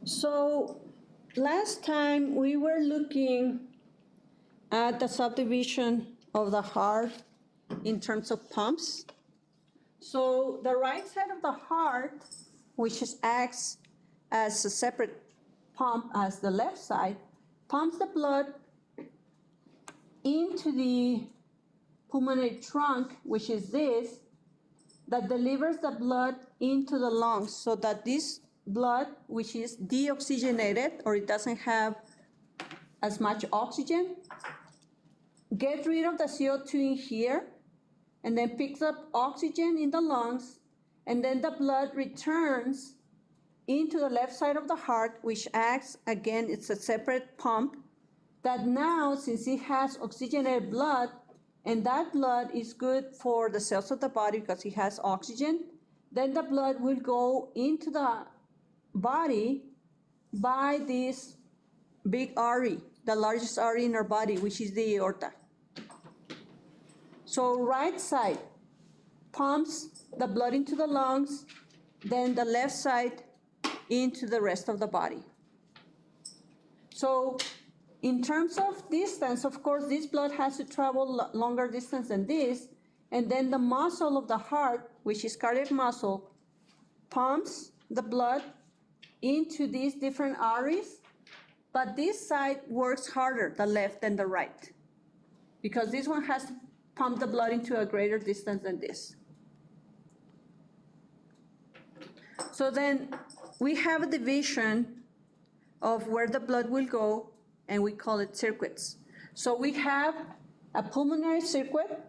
So last time we were looking at the subdivision of the heart in terms of pumps. So the right side of the heart, which acts as a separate pump as the left side, pumps the blood into the pulmonary trunk, which is this, that delivers the blood into the lungs so that this blood, which is deoxygenated or it doesn't have as much oxygen, gets rid of the CO2 in here and then picks up oxygen in the lungs, and then the blood returns into the left side of the heart, which acts, again, it's a separate pump that now, since it has oxygenated blood, and that blood is good for the cells of the body because it has oxygen, then the blood will go into the body by this big artery, the largest artery in our body, which is the aorta. So right side pumps the blood into the lungs, then the left side into the rest of the body. So in terms of distance, of course, this blood has to travel longer distance than this, and then the muscle of the heart, which is cardiac muscle, pumps the blood into these different arteries, but this side works harder, the left than the right, because this one has to pump the blood into a greater distance than this. So then we have a division of where the blood will go, and we call it circuits. So we have a pulmonary circuit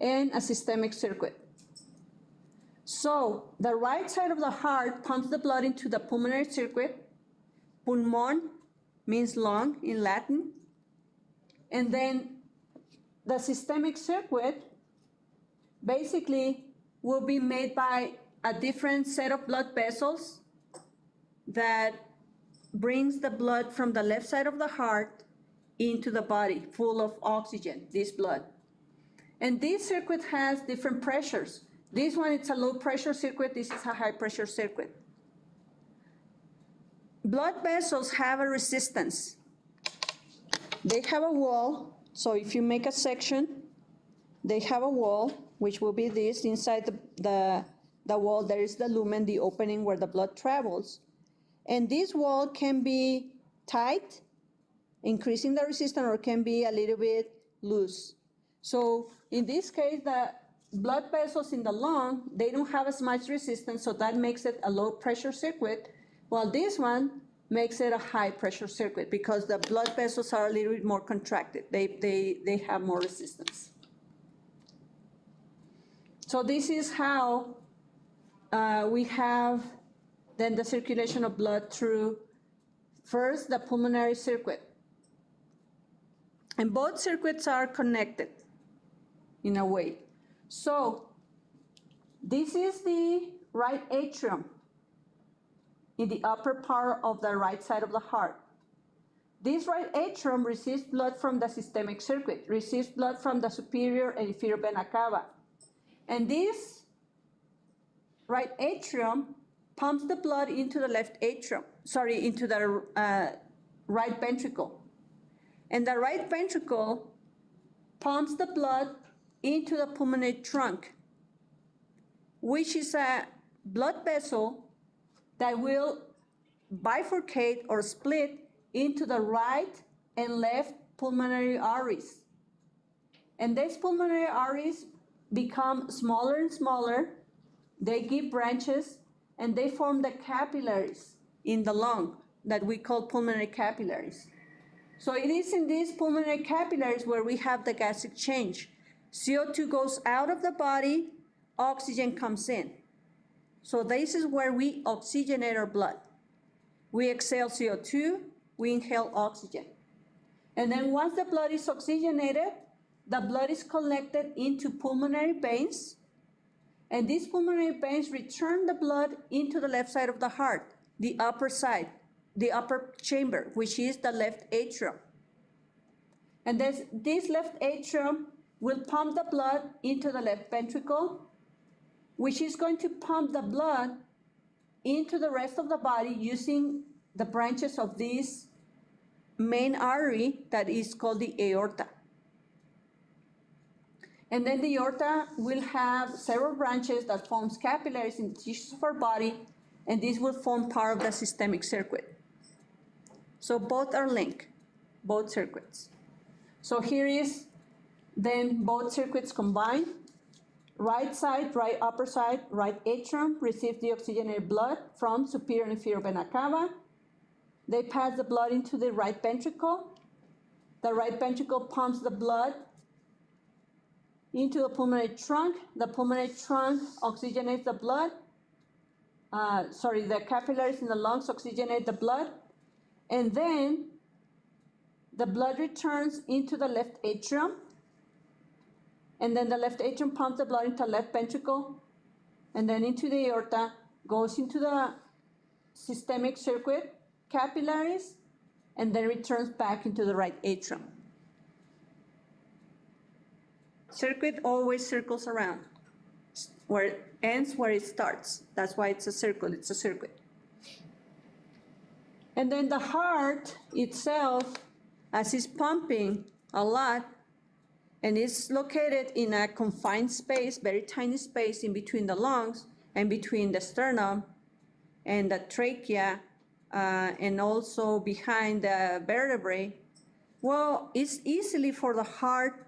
and a systemic circuit. So the right side of the heart pumps the blood into the pulmonary circuit. Pulmon means lung in Latin. And then the systemic circuit basically will be made by a different set of blood vessels that brings the blood from the left side of the heart into the body, full of oxygen, this blood. And this circuit has different pressures. This one, it's a low pressure circuit. This is a high pressure circuit. Blood vessels have a resistance. They have a wall. So if you make a section, they have a wall, which will be this. Inside the wall, there is the lumen, the opening where the blood travels. And this wall can be tight, increasing the resistance, or can be a little bit loose. So in this case, the blood vessels in the lung, they don't have as much resistance, so that makes it a low pressure circuit, while this one makes it a high pressure circuit because the blood vessels are a little bit more contracted. They have more resistance. So this is how we have then the circulation of blood through, first, the pulmonary circuit. And both circuits are connected in a way. So this is the right atrium in the upper part of the right side of the heart. This right atrium receives blood from the systemic circuit, receives blood from the superior and inferior vena cava. And this right atrium pumps the blood into the left atrium, into the right ventricle. And the right ventricle pumps the blood into the pulmonary trunk, which is a blood vessel that will bifurcate or split into the right and left pulmonary arteries. And these pulmonary arteries become smaller and smaller. They give branches, and they form the capillaries in the lung that we call pulmonary capillaries. So it is in these pulmonary capillaries where we have the gas exchange. CO2 goes out of the body, oxygen comes in. So this is where we oxygenate our blood. We exhale CO2, we inhale oxygen. And then once the blood is oxygenated, the blood is collected into pulmonary veins, and these pulmonary veins return the blood into the left side of the heart, the upper side, the upper chamber, which is the left atrium. And this left atrium will pump the blood into the left ventricle, which is going to pump the blood into the rest of the body using the branches of this main artery that is called the aorta. And then the aorta will have several branches that forms capillaries in the tissues of our body, and this will form part of the systemic circuit. So both are linked, both circuits. So here is then both circuits combined. Right side, right upper side, right atrium receives the oxygenated blood from superior and inferior vena cava. They pass the blood into the right ventricle. The right ventricle pumps the blood into the pulmonary trunk. The pulmonary trunk oxygenates the blood. The capillaries in the lungs oxygenate the blood. And then the blood returns into the left atrium. And then the left atrium pumps the blood into the left ventricle. And then into the aorta, goes into the systemic circuit, capillaries, and then returns back into the right atrium. Circuit always circles around, where it ends where it starts. That's why it's a circle, it's a circuit. And then the heart itself, as it's pumping a lot, and it's located in a confined space, very tiny space in between the lungs and between the sternum and the trachea, and also behind the vertebrae. Well, it's easily for the heart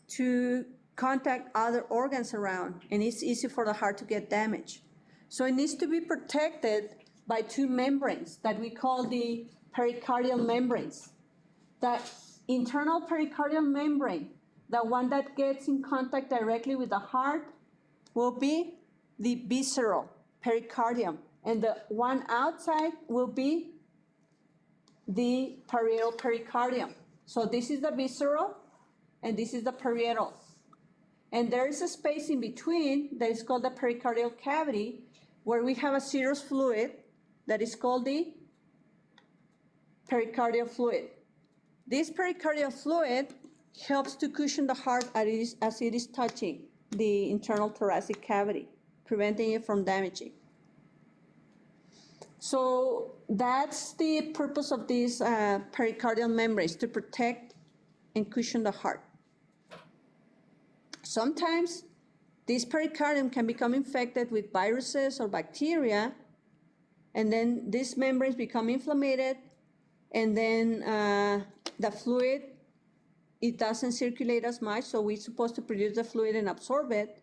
to contact other organs around, and it's easy for the heart to get damaged. So it needs to be protected by two membranes that we call the pericardial membranes. The internal pericardial membrane, the one that gets in contact directly with the heart, will be the visceral pericardium, and the one outside will be the parietal pericardium. So this is the visceral, and this is the parietal. And there is a space in between that is called the pericardial cavity, where we have a serous fluid that is called the pericardial fluid. This pericardial fluid helps to cushion the heart as it is touching the internal thoracic cavity, preventing it from damaging. So that's the purpose of these pericardial membranes, to protect and cushion the heart. Sometimes this pericardium can become infected with viruses or bacteria, and then these membranes become inflamed, and then the fluid, it doesn't circulate as much, so we're supposed to produce the fluid and absorb it,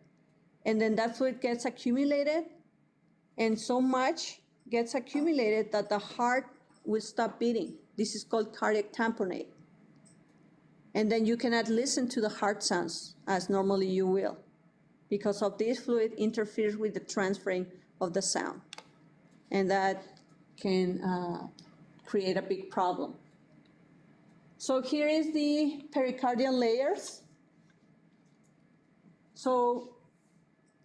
and then that fluid gets accumulated, and so much gets accumulated that the heart will stop beating. This is called cardiac tamponade. And then you cannot listen to the heart sounds as normally you will, because of this fluid interferes with the transferring of the sound. And that can create a big problem. So here is the pericardial layers. So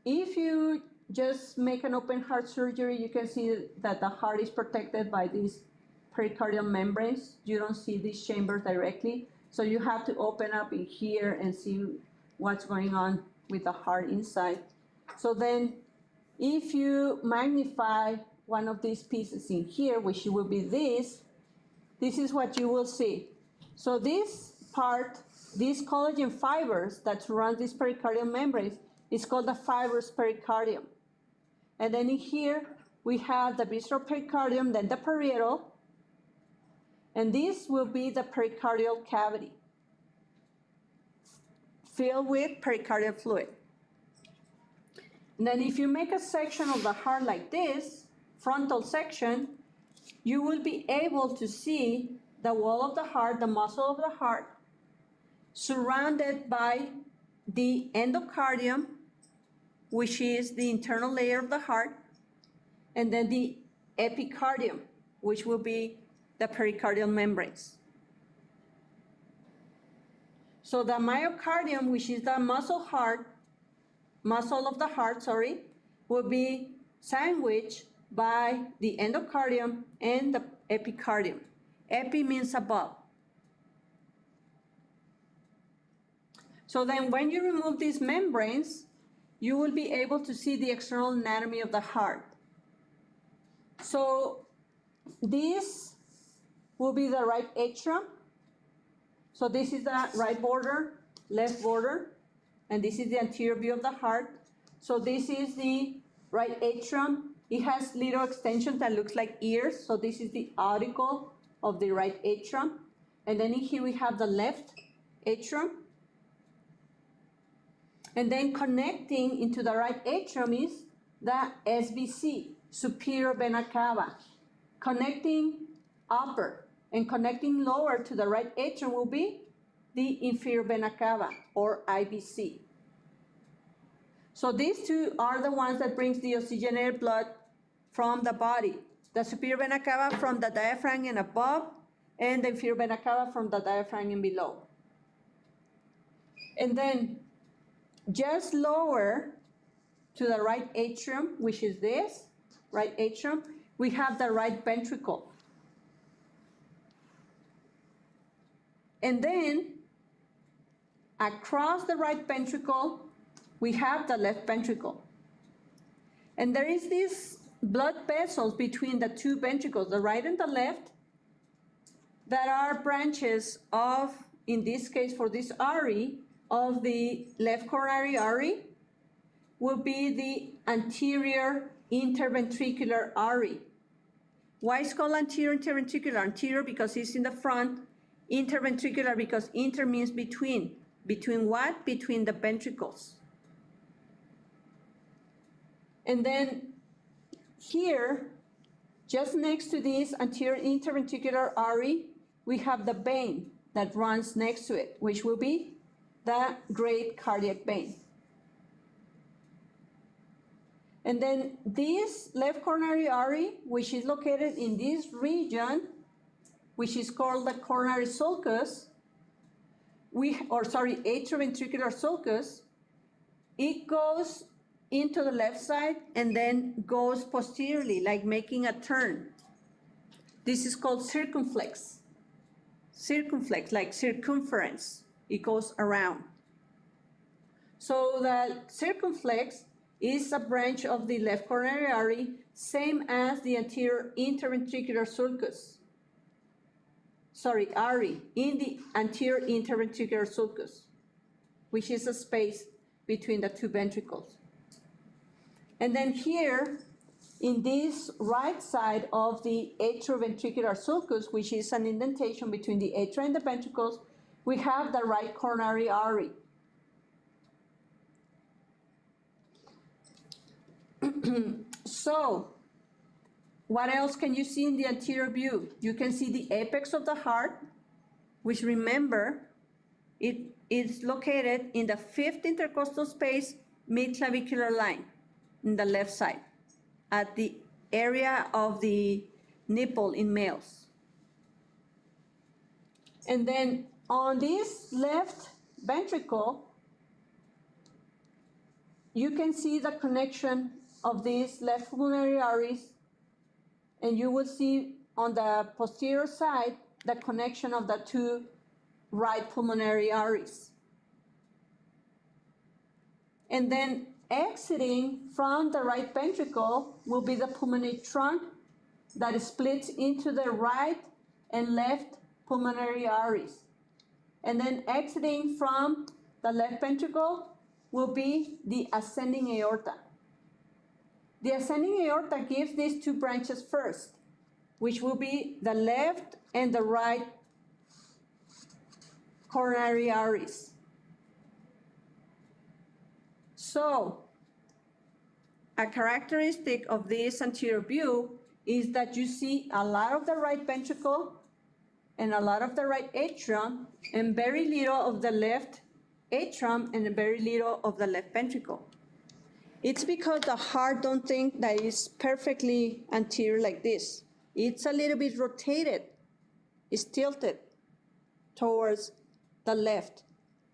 if you just make an open heart surgery, you can see that the heart is protected by these pericardial membranes. You don't see these chambers directly. So you have to open up in here and see what's going on with the heart inside. So then if you magnify one of these pieces in here, which will be this is what you will see. So this part, these collagen fibers that surround these pericardial membranes, is called the fibrous pericardium. And then in here, we have the visceral pericardium, then the parietal, and this will be the pericardial cavity filled with pericardial fluid. And then if you make a section of the heart like this, frontal section, you will be able to see the wall of the heart, the muscle of the heart, surrounded by the endocardium, which is the internal layer of the heart, and then the epicardium, which will be the pericardial membranes. So the myocardium, which is the muscle of the heart, will be sandwiched by the endocardium and the epicardium. Epi means above. So then when you remove these membranes, you will be able to see the external anatomy of the heart. So this will be the right atrium. So this is the right border, left border, and this is the anterior view of the heart. So this is the right atrium. It has little extensions that looks like ears. So this is the auricle of the right atrium. And then in here we have the left atrium. And then connecting into the right atrium is the SVC, superior vena cava. Connecting upper and connecting lower to the right atrium will be the inferior vena cava, or IVC. So these two are the ones that brings the oxygenated blood from the body. The superior vena cava from the diaphragm and above, and the inferior vena cava from the diaphragm and below. And then just lower to the right atrium, which is this, right atrium, we have the right ventricle. And then across the right ventricle, we have the left ventricle. And there is these blood vessels between the two ventricles, the right and the left, that are branches of, in this case for this artery, of the left coronary artery, will be the anterior interventricular artery. Why is it called anterior interventricular? Anterior because it's in the front, interventricular because inter means between. Between what? Between the ventricles. And then here, just next to this anterior interventricular artery, we have the vein that runs next to it, which will be the great cardiac vein. And then this left coronary artery, which is located in this region, which is called the coronary sulcus, atrioventricular sulcus, it goes into the left side and then goes posteriorly, like making a turn. This is called circumflex. Circumflex, like circumference. It goes around. So the circumflex is a branch of the left coronary artery, same as the anterior interventricular sulcus. Artery in the anterior interventricular sulcus, which is a space between the two ventricles. And then here, in this right side of the atrioventricular sulcus, which is an indentation between the atria and the ventricles, we have the right coronary artery. So, what else can you see in the anterior view? You can see the apex of the heart, which, remember, it is located in the fifth intercostal space mid-clavicular line in the left side, at the area of the nipple in males. And then on this left ventricle, you can see the connection of these left pulmonary arteries, and you will see on the posterior side the connection of the two right pulmonary arteries. And then exiting from the right ventricle will be the pulmonary trunk that splits into the right and left pulmonary arteries. And then exiting from the left ventricle will be the ascending aorta. The ascending aorta gives these two branches first, which will be the left and the right coronary arteries. So, a characteristic of this anterior view is that you see a lot of the right ventricle and a lot of the right atrium and very little of the left atrium and very little of the left ventricle. It's because the heart don't think that it's perfectly anterior like this. It's a little bit rotated. It's tilted towards the left.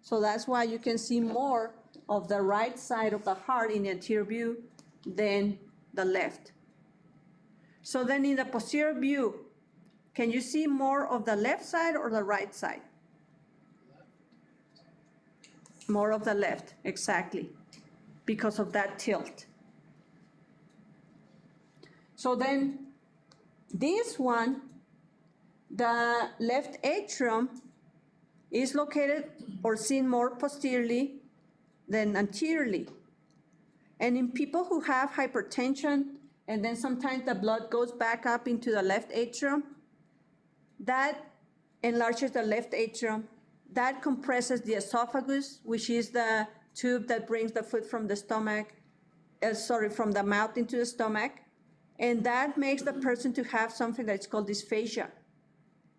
So that's why you can see more of the right side of the heart in the anterior view than the left. So then in the posterior view, can you see more of the left side or the right side? More of the left, exactly, because of that tilt. So then this one, The left atrium is located or seen more posteriorly than anteriorly. And in people who have hypertension, and then sometimes the blood goes back up into the left atrium, that enlarges the left atrium, that compresses the esophagus, which is the tube that brings the food from the stomach, from the mouth into the stomach, and that makes the person to have something that's called dysphagia,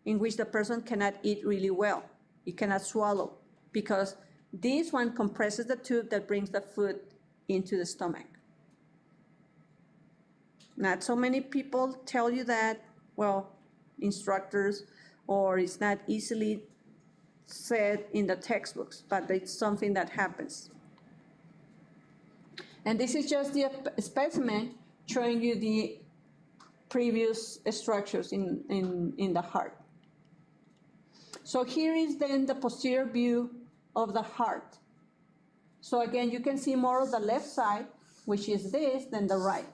in which the person cannot eat really well. He cannot swallow, because this one compresses the tube that brings the food into the stomach. Not so many people tell you that, well, instructors, or it's not easily said in the textbooks, but it's something that happens. And this is just the specimen showing you the previous structures in the heart. So here is then the posterior view of the heart. So again, you can see more of the left side, which is this, than the right.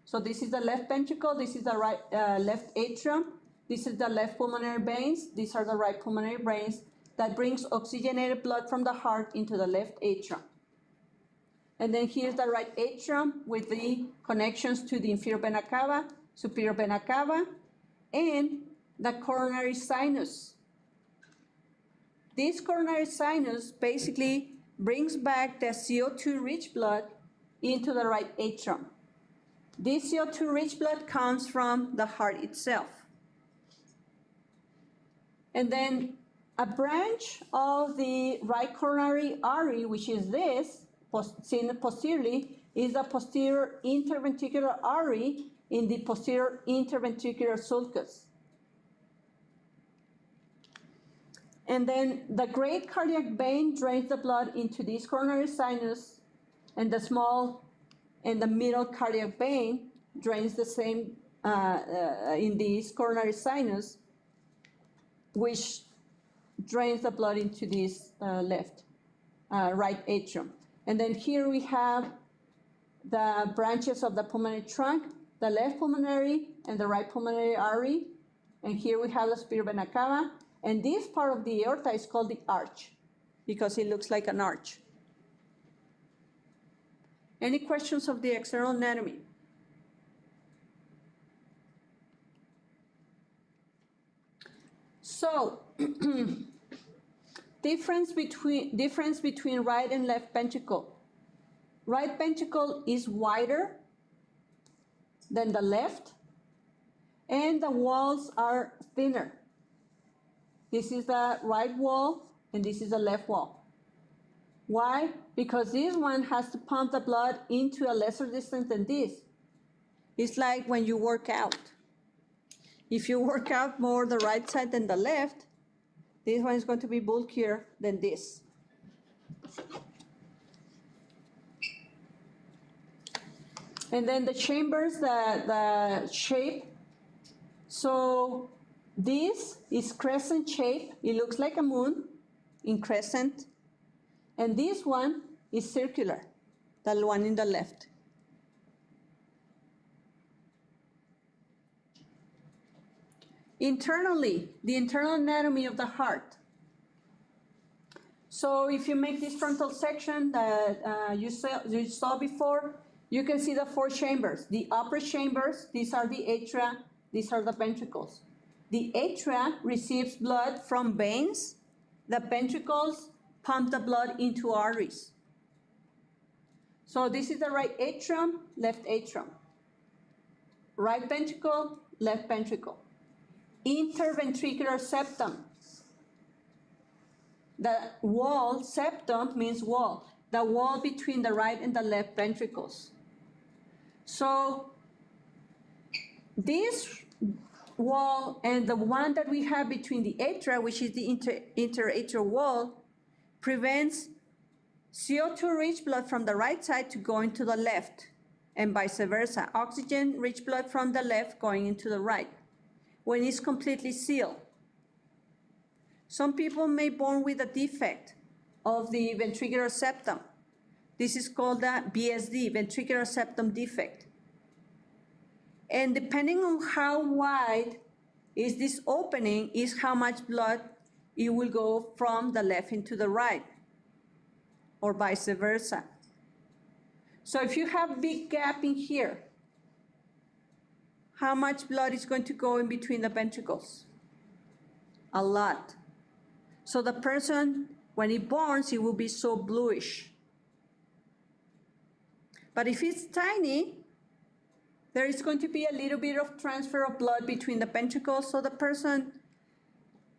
So this is the left ventricle, this is the right left atrium, this is the left pulmonary veins, these are the right pulmonary veins that brings oxygenated blood from the heart into the left atrium. And then here's the right atrium with the connections to the inferior vena cava, superior vena cava, and the coronary sinus. This coronary sinus basically brings back the CO2-rich blood into the right atrium. This CO2-rich blood comes from the heart itself. And then a branch of the right coronary artery, which is this, seen posteriorly, is the posterior interventricular artery in the posterior interventricular sulcus. And then the great cardiac vein drains the blood into this coronary sinus, and the small and the middle cardiac vein drains the same in this coronary sinus, which drains the blood into this right atrium. And then here we have the branches of the pulmonary trunk, the left pulmonary and the right pulmonary artery. And here we have the superior vena cava. And this part of the aorta is called the arch, because it looks like an arch. Any questions of the external anatomy? So, difference between right and left ventricle. Right ventricle is wider than the left, and the walls are thinner. This is the right wall, and this is the left wall. Why? Because this one has to pump the blood into a lesser distance than this. It's like when you work out. If you work out more the right side than the left, this one is going to be bulkier than this. And then the chambers, the shape. So this is crescent shape. It looks like a moon in crescent. And this one is circular, the one in the left. Internally, the internal anatomy of the heart. So if you make this frontal section that you saw before, you can see the four chambers. The upper chambers, these are the atria, these are the ventricles. The atria receives blood from veins. The ventricles pump the blood into arteries. So this is the right atrium, left atrium. Right ventricle, left ventricle. Interventricular septum. The wall, septum means wall, the wall between the right and the left ventricles. So this wall and the one that we have between the atria, which is the interatrial wall, prevents CO2-rich blood from the right side to go into the left, and vice versa. Oxygen-rich blood from the left going into the right, when it's completely sealed. Some people may be born with a defect of the ventricular septum. This is called the VSD, ventricular septum defect. And depending on how wide is this opening is how much blood it will go from the left into the right, or vice versa. So if you have big gap in here, how much blood is going to go in between the ventricles? A lot. So the person, when it burns, it will be so bluish. But if it's tiny, there is going to be a little bit of transfer of blood between the ventricles, so the person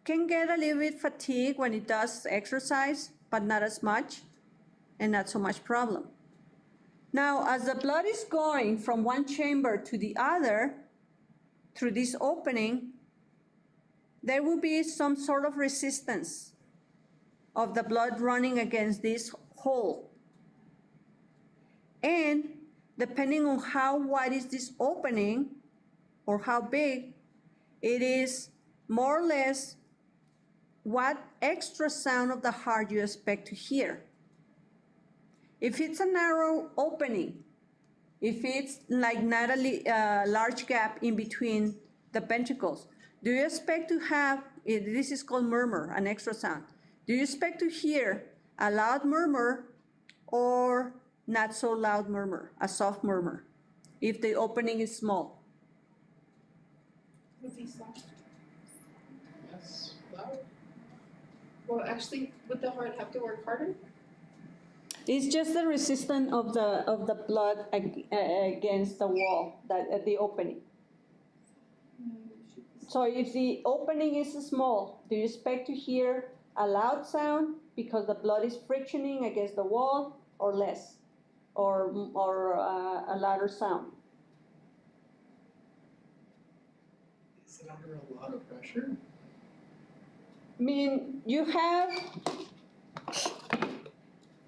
can get a little bit fatigued when it does exercise, but not as much, and not so much problem. Now, as the blood is going from one chamber to the other through this opening, there will be some sort of resistance of the blood running against this hole. And depending on how wide is this opening or how big, it is more or less what extra sound of the heart you expect to hear. If it's a narrow opening, if it's like not a large gap in between the ventricles, do you expect to have, this is called murmur, an extra sound. Do you expect to hear a loud murmur or not so loud murmur, a soft murmur, if the opening is small? Would be soft. Yes, loud. Well, actually, would the heart have to work harder? It's just the resistance of the blood against the wall, the opening. So if the opening is small, do you expect to hear a loud sound because the blood is frictioning against the wall, or less, or a louder sound? Is it under a lot of pressure? I mean, you have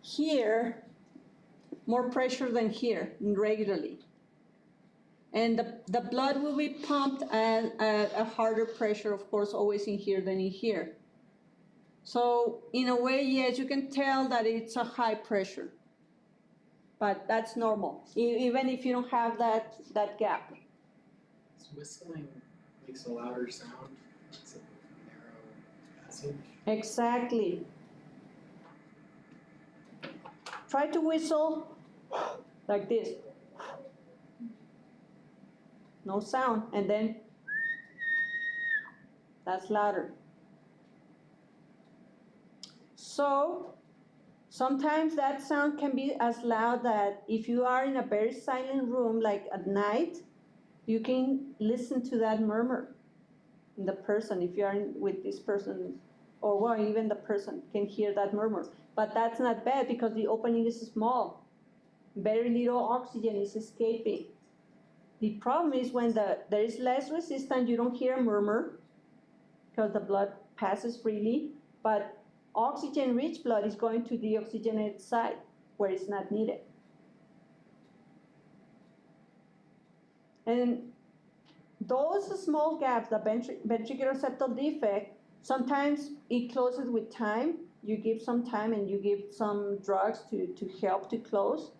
here more pressure than here regularly. And the blood will be pumped at a harder pressure, of course, always in here than in here. So in a way, yes, you can tell that it's a high pressure, but that's normal, even if you don't have that gap. So whistling makes a louder sound. It's a narrow passage. Exactly. Try to whistle like this. No sound, and then that's louder. So sometimes that sound can be as loud that if you are in a very silent room, like at night, you can listen to that murmur in the person. If you are with this person, or well, even the person can hear that murmur. But that's not bad because the opening is small. Very little oxygen is escaping. The problem is when there is less resistance, you don't hear a murmur because the blood passes freely, but oxygen-rich blood is going to the oxygenated side where it's not needed. And those small gaps, the ventricular septal defect, sometimes it closes with time. You give some time and you give some drugs to help to close,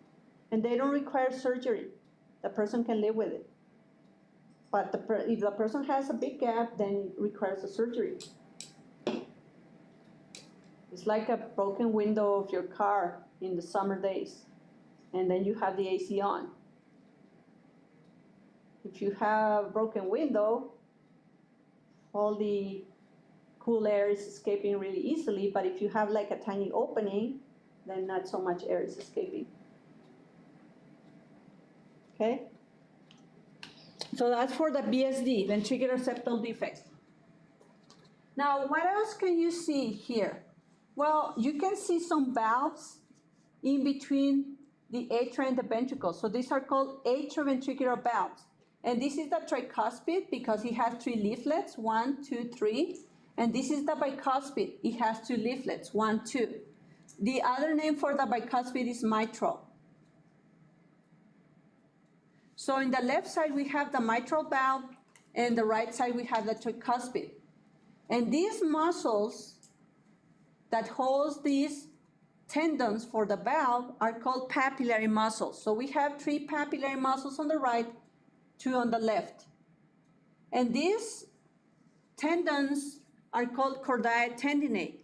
and they don't require surgery. The person can live with it. But if the person has a big gap, then it requires a surgery. It's like a broken window of your car in the summer days, and then you have the AC on. If you have a broken window, all the cool air is escaping really easily, but if you have like a tiny opening, then not so much air is escaping. Okay? So that's for the VSD, ventricular septal defects. Now, what else can you see here? Well, you can see some valves in between the atria and the ventricles. So these are called atrioventricular valves. And this is the tricuspid because it has 3 leaflets, 1, 2, 3. And this is the bicuspid. It has 2 leaflets, 1, 2. The other name for the bicuspid is mitral. So in the left side, we have the mitral valve, and the right side, we have the tricuspid. And these muscles that hold these tendons for the valve are called papillary muscles. So we have 3 papillary muscles on the right, 2 on the left. And these tendons are called chordae tendinae,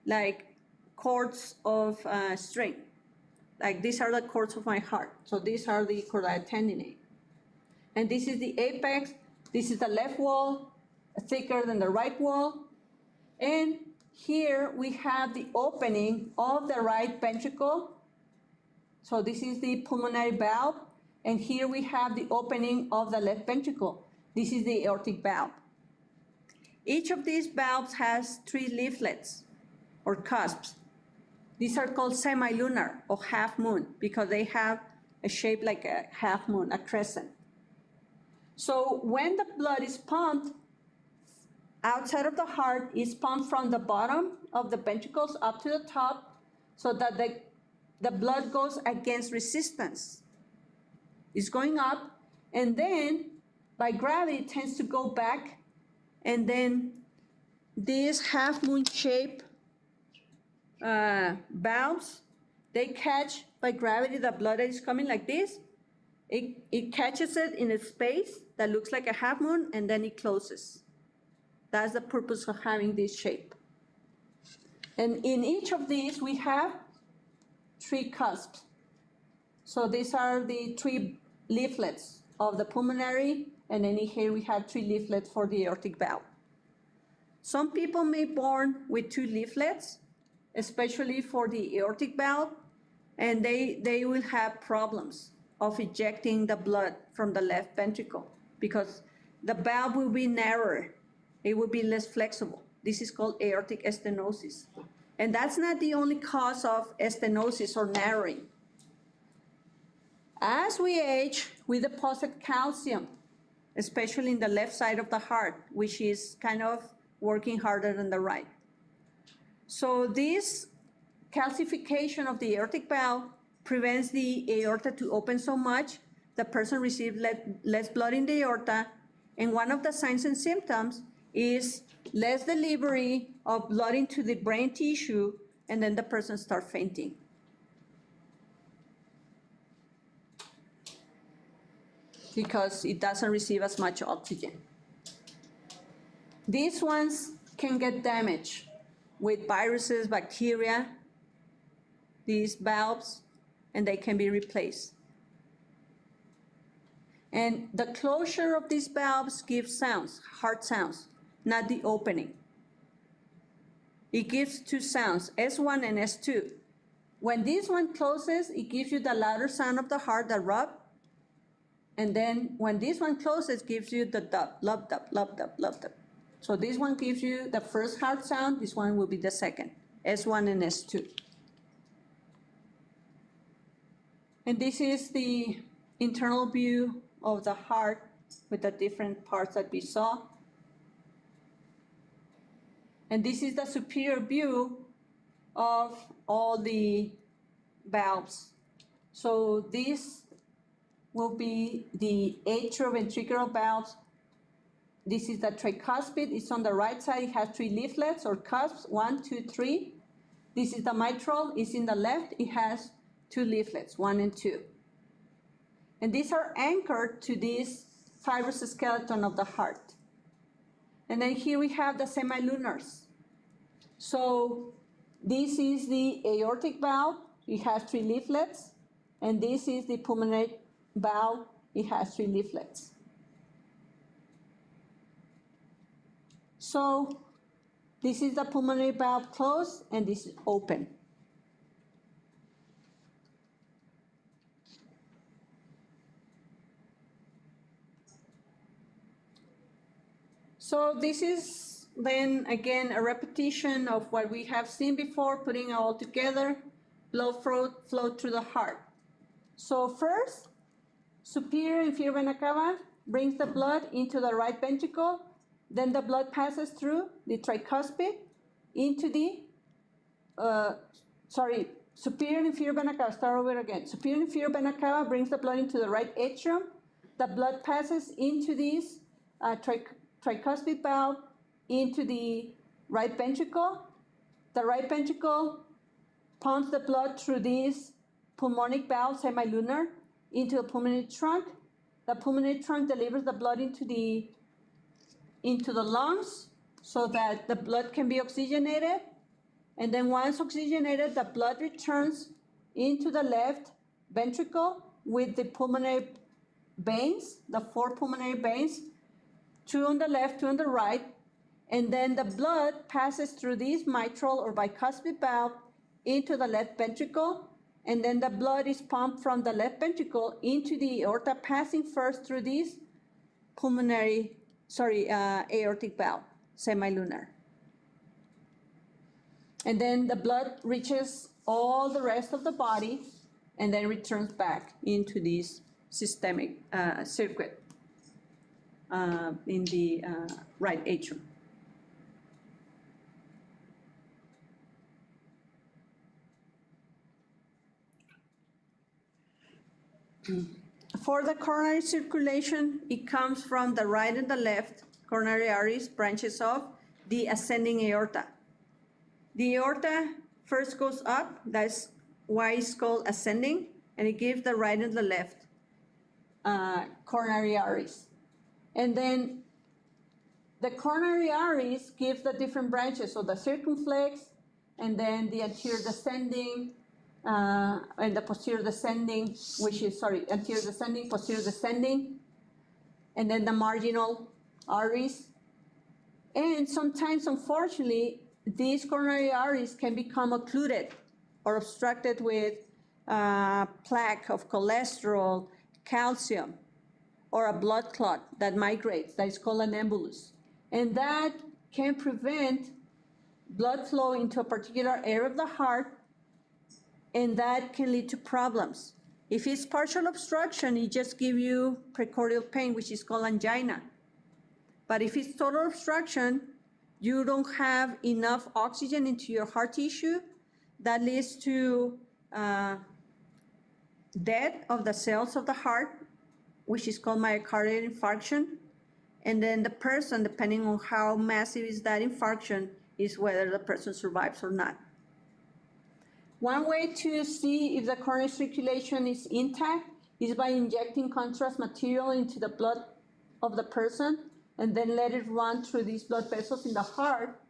like cords of string. Like these are the cords of my heart. So these are the chordae tendinae. And this is the apex. This is the left wall, thicker than the right wall. And here we have the opening of the right ventricle. So this is the pulmonary valve. And here we have the opening of the left ventricle. This is the aortic valve. Each of these valves has 3 leaflets or cusps. These are called semilunar or half moon because they have a shape like a half moon, a crescent. So when the blood is pumped outside of the heart, it's pumped from the bottom of the ventricles up to the top so that the blood goes against resistance. It's going up, and then by gravity it tends to go back, and then these half moon shape valves, they catch by gravity the blood that is coming like this. It catches it in a space that looks like a half moon, and then it closes. That's the purpose of having this shape. And in each of these, we have 3 cusps. So these are the 3 leaflets of the pulmonary, and then here we have 3 leaflets for the aortic valve. Some people may be born with 2 leaflets, especially for the aortic valve, and they will have problems of ejecting the blood from the left ventricle because the valve will be narrower. It will be less flexible. This is called aortic stenosis. And that's not the only cause of stenosis or narrowing. As we age, we deposit calcium, especially in the left side of the heart, which is kind of working harder than the right. So this calcification of the aortic valve prevents the aorta to open so much, the person receives less blood in the aorta, and one of the signs and symptoms is less delivery of blood into the brain tissue, and then the person starts fainting. Because it doesn't receive as much oxygen. These ones can get damaged with viruses, bacteria, these valves, and they can be replaced. And the closure of these valves gives sounds, heart sounds, not the opening. It gives 2 sounds, S1 and S2. When this one closes, it gives you the louder sound of the heart, the rub. And then when this one closes, it gives you the dub, lub, dub, lub, dub, lub, dub. So this one gives you the first heart sound, this one will be the second, S1 and S2. And this is the internal view of the heart with the different parts that we saw. And this is the superior view of all the valves. So this will be the atrioventricular valves. This is the tricuspid. It's on the right side. It has 3 leaflets or cusps, 1, 2, 3. This is the mitral. It's in the left. It has 2 leaflets, 1 and 2. And these are anchored to this fibrous skeleton of the heart. And then here we have the semilunars. So this is the aortic valve. It has 3 leaflets. And this is the pulmonary valve. It has 3 leaflets. So this is the pulmonary valve closed, and this is open. So this is then again a repetition of what we have seen before, putting it all together, blood flow through the heart. So first, superior inferior vena cava brings the blood into the right ventricle, then the blood passes through the tricuspid into the, superior and inferior vena cava, start over again. Superior and inferior vena cava brings the blood into the right atrium, the blood passes into this tricuspid valve into the right ventricle. The right ventricle pumps the blood through this pulmonic valve, semilunar, into the pulmonary trunk. The pulmonary trunk delivers the blood into the into the lungs so that the blood can be oxygenated. And then once oxygenated, the blood returns into the left ventricle with the pulmonary veins, the 4 pulmonary veins, 2 on the left, 2 on the right. And then the blood passes through this mitral or bicuspid valve into the left ventricle. And then the blood is pumped from the left ventricle into the aorta, passing first through this aortic valve, semilunar. And then the blood reaches all the rest of the body and then returns back into this systemic circuit in the right atrium. For the coronary circulation, it comes from the right and the left coronary arteries, branches of the ascending aorta. The aorta first goes up, that's why it's called ascending, and it gives the right and the left coronary arteries. And then the coronary arteries give the different branches, so the circumflex, and then the anterior descending, and the posterior descending, anterior descending, posterior descending, and then the marginal arteries. And sometimes, unfortunately, these coronary arteries can become occluded or obstructed with plaque of cholesterol, calcium, or a blood clot that migrates, that is called an embolus. And that can prevent blood flow into a particular area of the heart, and that can lead to problems. If it's partial obstruction, it just gives you precordial pain, which is called angina. But if it's total obstruction, you don't have enough oxygen into your heart tissue. That leads to death of the cells of the heart, which is called myocardial infarction. And then the person, depending on how massive is that infarction, is whether the person survives or not. One way to see if the coronary circulation is intact is by injecting contrast material into the blood of the person and then let it run through these blood vessels in the heart.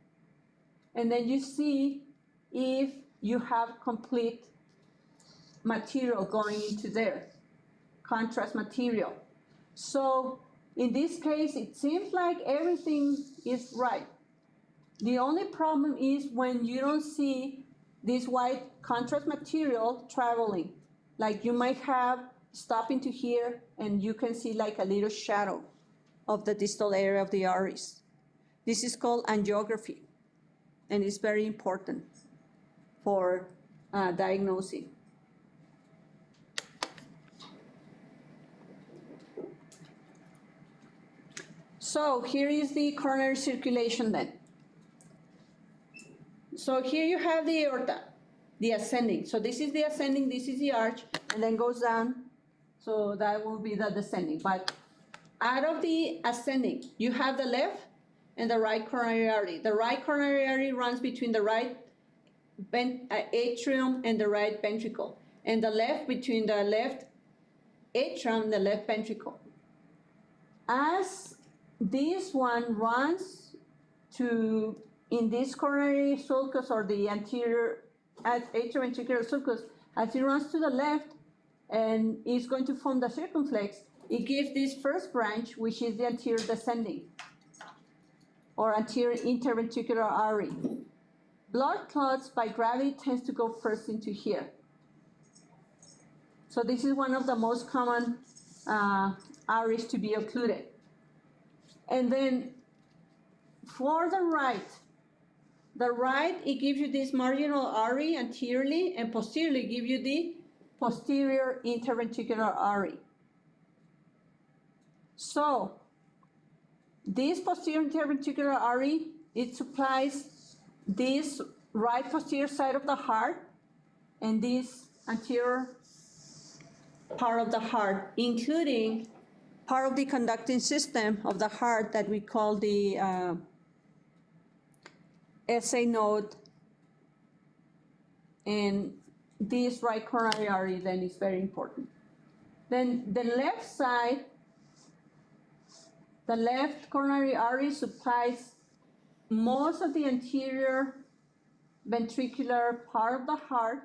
And then you see if you have complete material going into there, contrast material. So in this case, it seems like everything is right. The only problem is when you don't see this white contrast material traveling. Like you might have stopping to here and you can see like a little shadow of the distal area of the arteries. This is called angiography, and it's very important for diagnosing. So here is the coronary circulation then. So here you have the aorta, the ascending. So this is the ascending, this is the arch, and then goes down. So that will be the descending. But out of the ascending, you have the left and the right coronary artery. The right coronary artery runs between the right atrium and the right ventricle, and the left between the left atrium and the left ventricle. As this one runs to in this coronary sulcus or the anterior atrioventricular sulcus, as it runs to the left and is going to form the circumflex, it gives this first branch, which is the anterior descending or anterior interventricular artery. Blood clots by gravity tends to go first into here. So this is one of the most common arteries to be occluded. And then for the right, it gives you this marginal artery anteriorly, and posteriorly give you the posterior interventricular artery. So this posterior interventricular artery, it supplies this right posterior side of the heart and this anterior part of the heart, including part of the conducting system of the heart that we call the SA node. And this right coronary artery then is very important. Then the left side The left coronary artery supplies most of the anterior ventricular part of the heart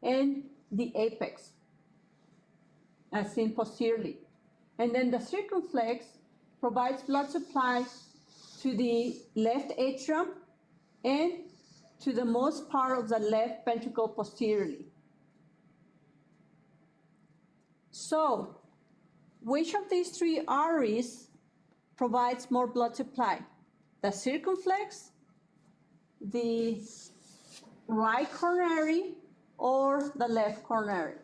and the apex, as seen posteriorly. And then the circumflex provides blood supply to the left atrium and to the most part of the left ventricle posteriorly. So, which of these three arteries provides more blood supply? The circumflex, the right coronary, or the left coronary?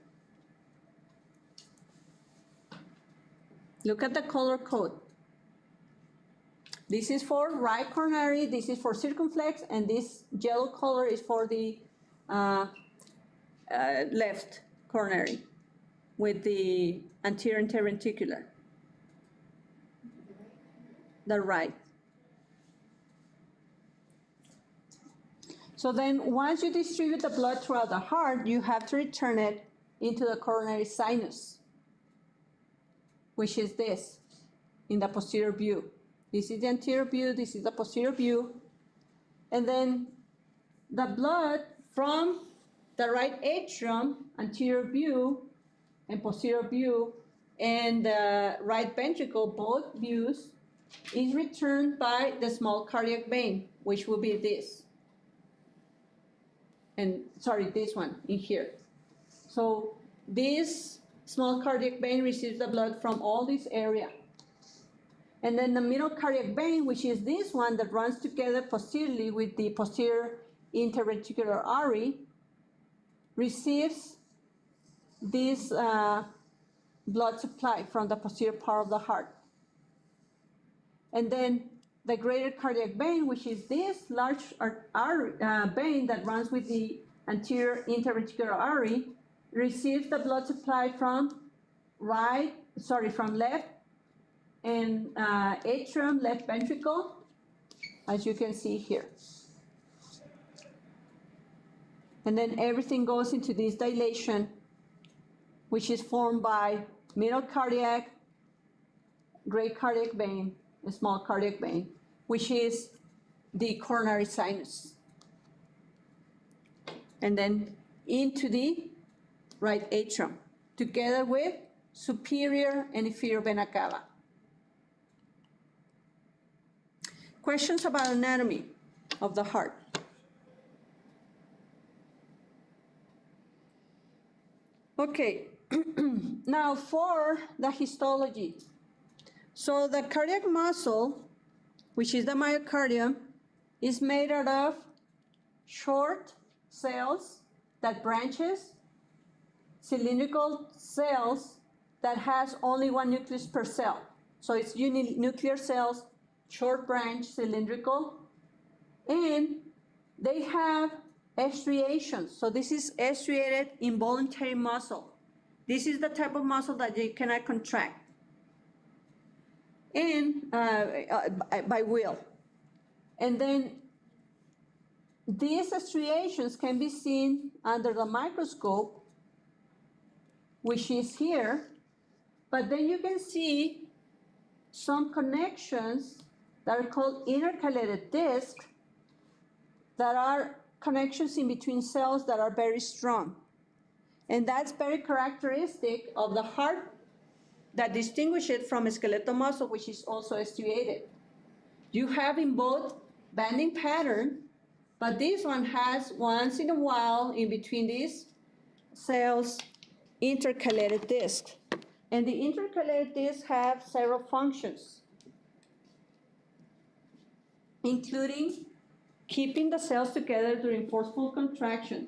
Look at the color code. This is for right coronary, this is for circumflex, and this yellow color is for the left coronary with the anterior interventricular. The right. So then once you distribute the blood throughout the heart, you have to return it into the coronary sinus, which is this, in the posterior view. This is the anterior view, this is the posterior view. And then the blood from the right atrium, anterior view, and posterior view, and the right ventricle, both views, is returned by the small cardiac vein, which will be this. And sorry, this one in here. So this small cardiac vein receives the blood from all this area. And then the middle cardiac vein, which is this one that runs together posteriorly with the posterior interventricular artery, receives this blood supply from the posterior part of the heart. And then the greater cardiac vein, which is this large vein that runs with the anterior interventricular artery, receives the blood supply from left and atrium, left ventricle, as you can see here. And then everything goes into this dilation, which is formed by middle cardiac, great cardiac vein, and small cardiac vein, which is the coronary sinus. And then into the right atrium, together with superior and inferior vena cava. Questions about anatomy of the heart. Okay, now for the histology. So the cardiac muscle, which is the myocardium, is made out of short cells that branches, cylindrical cells that has only one nucleus per cell. So it's uninuclear cells, short branch, cylindrical, and they have striations. So this is striated involuntary muscle. This is the type of muscle that you cannot contract and by will. And then these striations can be seen under the microscope, which is here, but then you can see some connections that are called intercalated discs that are connections in between cells that are very strong. And that's very characteristic of the heart that distinguish it from a skeletal muscle, which is also striated. You have in both banding pattern, but this one has once in a while in between these cells intercalated discs. And the intercalated discs have several functions, including keeping the cells together during forceful contraction.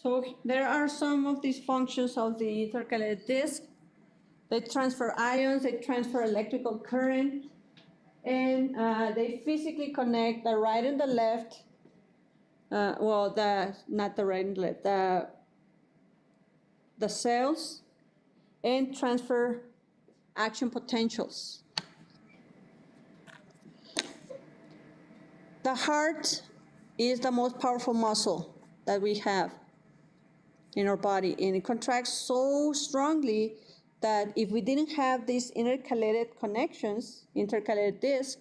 So there are some of these functions of the intercalated disc. They transfer ions, they transfer electrical current, and they physically connect the right and the left. Not the right and left, the cells, and transfer action potentials. The heart is the most powerful muscle that we have in our body, and it contracts so strongly that if we didn't have these intercalated connections, intercalated disc,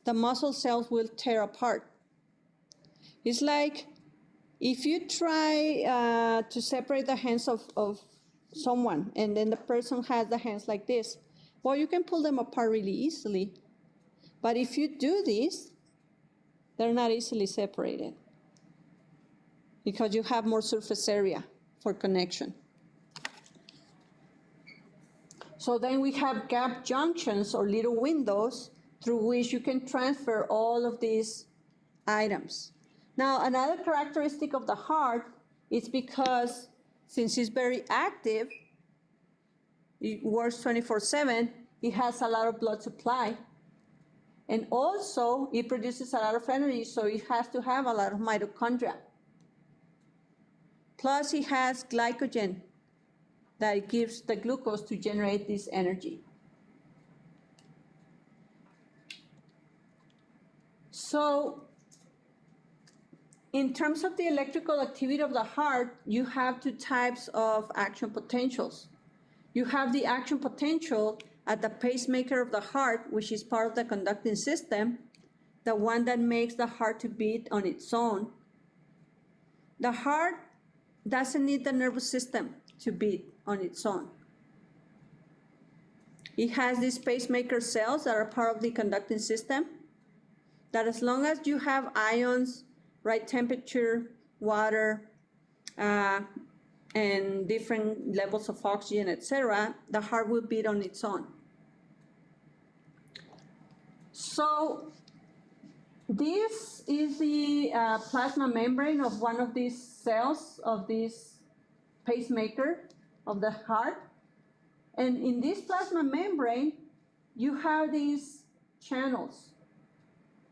the muscle cells will tear apart. It's like if you try to separate the hands of someone, and then the person has the hands like this, well, you can pull them apart really easily. But if you do this, they're not easily separated because you have more surface area for connection. So then we have gap junctions or little windows through which you can transfer all of these items. Now, another characteristic of the heart is because since it's very active, it works 24/7, it has a lot of blood supply. And also, it produces a lot of energy, so it has to have a lot of mitochondria. Plus, it has glycogen that gives the glucose to generate this energy. So, in terms of the electrical activity of the heart, you have two types of action potentials. You have the action potential at the pacemaker of the heart, which is part of the conducting system, the one that makes the heart to beat on its own. The heart doesn't need the nervous system to beat on its own. It has these pacemaker cells that are part of the conducting system, that as long as you have ions, right temperature, water, and different levels of oxygen, etc., the heart will beat on its own. So this is the plasma membrane of one of these cells of this pacemaker of the heart. And in this plasma membrane, you have these channels.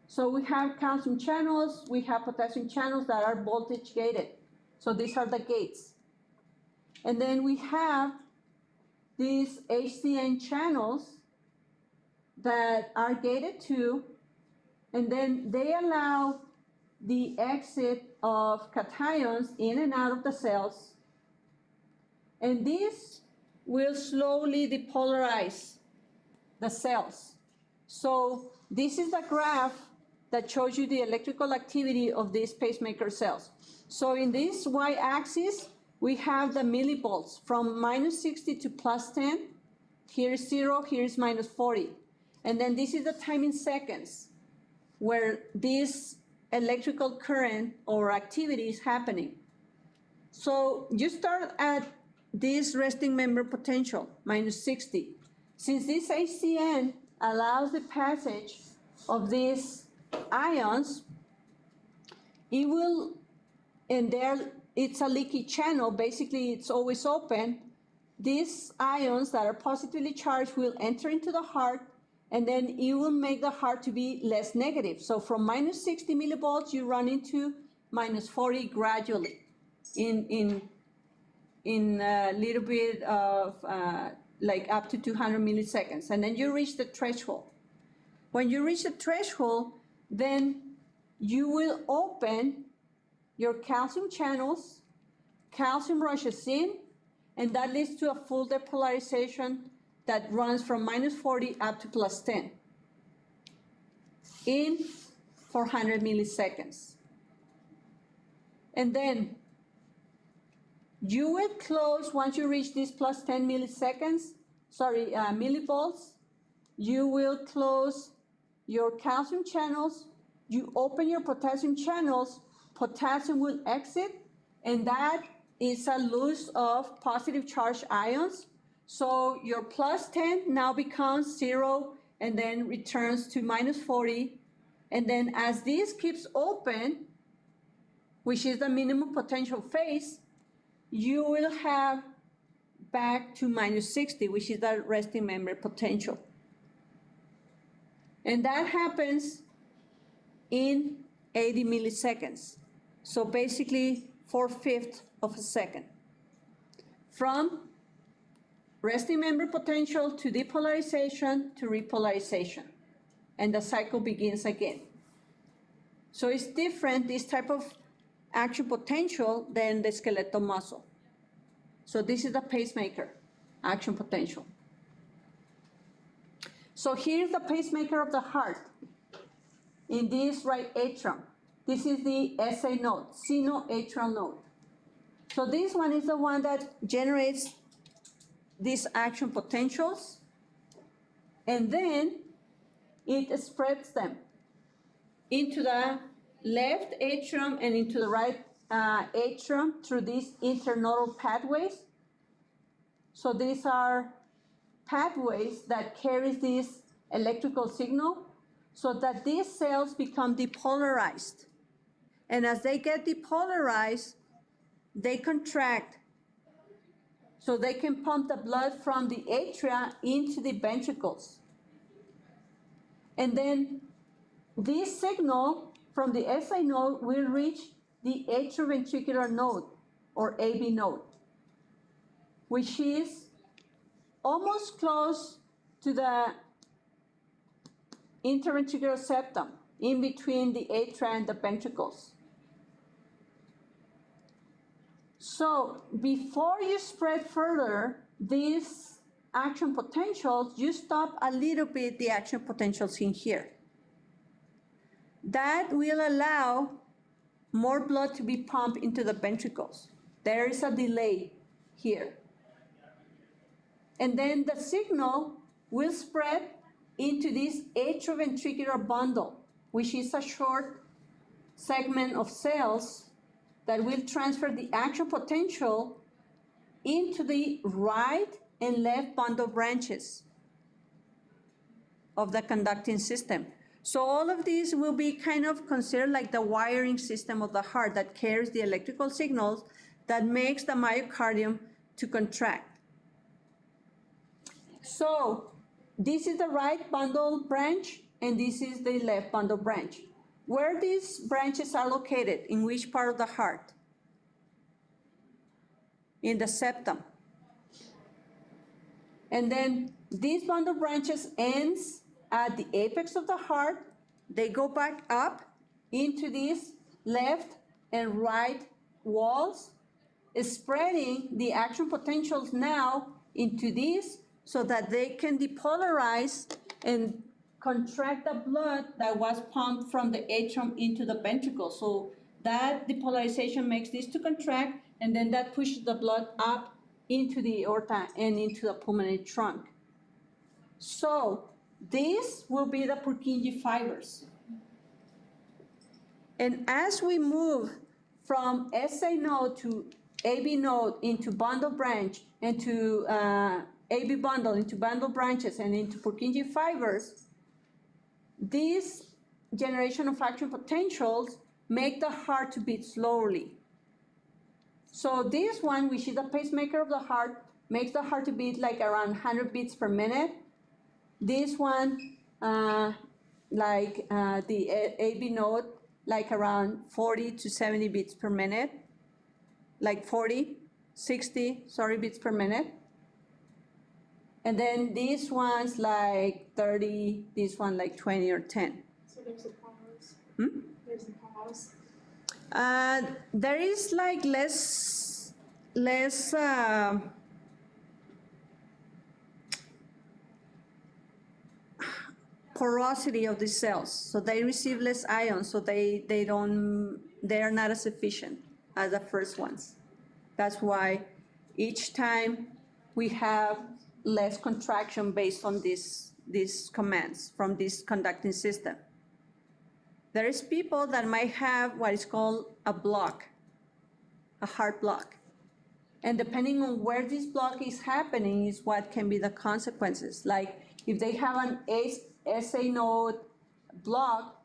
So we have calcium channels, we have potassium channels that are voltage gated. So these are the gates. And then we have these HCN channels that are gated too, and then they allow the exit of cations in and out of the cells. And this will slowly depolarize the cells. So this is the graph that shows you the electrical activity of these pacemaker cells. So in this y-axis, we have the millivolts from -60 to +10. Here is 0, here is -40. And then this is the time in seconds where this electrical current or activity is happening. So you start at this resting member potential, -60. Since this HCN allows the passage of these ions, it will, and there it's a leaky channel, basically it's always open. These ions that are positively charged will enter into the heart, and then it will make the heart to be less negative. So from -60 millivolts, you run into -40 gradually in a little bit of like up to 200 milliseconds. And then you reach the threshold. When you reach the threshold, then you will open your calcium channels, calcium rushes in, and that leads to a full depolarization that runs from -40 up to +10 in 400 milliseconds. And then you will close, once you reach this +10 milliseconds, millivolts, you will close your calcium channels, you open your potassium channels, potassium will exit, and that is a loss of positive charged ions. So your +10 now becomes 0 and then returns to -40. And then as this keeps open, which is the minimum potential phase, you will have back to minus 60, which is the resting membrane potential. And that happens in 80 milliseconds. So basically 4/5 of a second. From resting membrane potential to depolarization to repolarization. And the cycle begins again. So it's different, this type of action potential, than the skeletal muscle. So this is the pacemaker action potential. So here's the pacemaker of the heart in this right atrium. This is the SA node, sinoatrial node. So this one is the one that generates these action potentials, and then it spreads them into the left atrium and into the right atrium through these internodal pathways. So these are pathways that carries this electrical signal so that these cells become depolarized. And as they get depolarized, they contract so they can pump the blood from the atria into the ventricles. And then this signal from the SA node will reach the atrioventricular node, or AB node, which is almost close to the interventricular septum, in between the atria and the ventricles. So before you spread further these action potentials, you stop a little bit the action potentials in here. That will allow more blood to be pumped into the ventricles. There is a delay here. And then the signal will spread into this atrioventricular bundle, which is a short segment of cells that will transfer the action potential into the right and left bundle branches of the conducting system. So all of these will be kind of considered like the wiring system of the heart that carries the electrical signals that makes the myocardium to contract. So this is the right bundle branch, and this is the left bundle branch. Where these branches are located, in which part of the heart? In the septum. And then these bundle branches ends at the apex of the heart. They go back up into these left and right walls, spreading the action potentials now into these so that they can depolarize and contract the blood that was pumped from the atrium into the ventricle. So that depolarization makes this to contract, and then that pushes the blood up into the aorta and into the pulmonary trunk. So this will be the Purkinje fibers. And as we move from SA node to AB node into bundle branch, and to AB bundle into bundle branches, and into Purkinje fibers, this generation of action potentials make the heart to beat slowly. So this one, which is the pacemaker of the heart, makes the heart to beat like around 100 beats per minute. This one, the AB node, like around 40 to 70 beats per minute, like 60 beats per minute. And then these ones like 30, this one like 20 or 10. So there's a pause. There's a pause. There is like less porosity of the cells, so they receive less ions, so they are not as efficient as the first ones. That's why each time we have less contraction based on these commands from this conducting system. There is people that might have what is called a block, a heart block. And depending on where this block is happening is what can be the consequences. Like if they have an SA node block,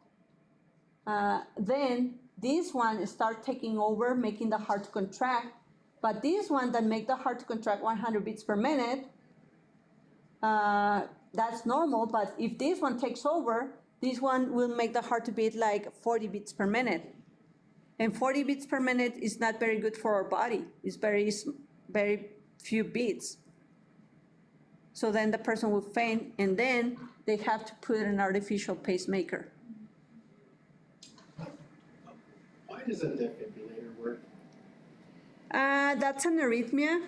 then this one start taking over, making the heart contract, But this one that make the heart to contract 100 beats per minute, that's normal, but if this one takes over, this one will make the heart to beat like 40 beats per minute. And 40 beats per minute is not very good for our body. It's very few beats. So then the person will faint, and then they have to put an artificial pacemaker. Why does a defibrillator work? That's an arrhythmia.